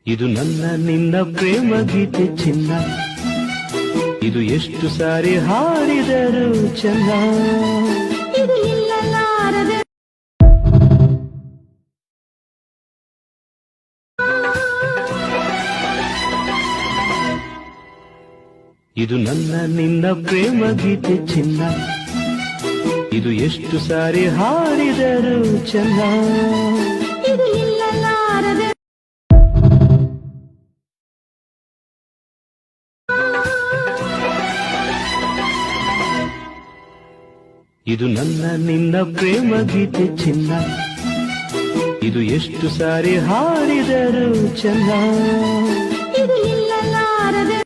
ಇದು ನನ್ನ ನಿನ್ನ ಪ್ರೇಮ ಗೀತೆ ಚಿನ್ನ, ಇದು ಎಷ್ಟು ಸಾರಿ ಹಾಡಿದರು ಚೆನ್ನ. ಇದು ನಿಲ್ಲಲಾರದೆ ಇದು ನನ್ನ ನಿನ್ನ ಪ್ರೇಮ ಗೀತೆ ಚಿನ್ನ, ಇದು ಎಷ್ಟು ಸಾರಿ ಹಾಡಿದರು ಚೆನ್ನ. ಇದು ನಿಲ್ಲಲಾರದೆ ಇದು ನನ್ನ ನಿನ್ನ ಪ್ರೇಮ ಗೀತೆ ಚಿನ್ನ, ಇದು ಎಷ್ಟು ಸಾರಿ ಹಾಡಿದರು ಚೆನ್ನ. ಇದು ನಿಲ್ಲಲಾರದೆ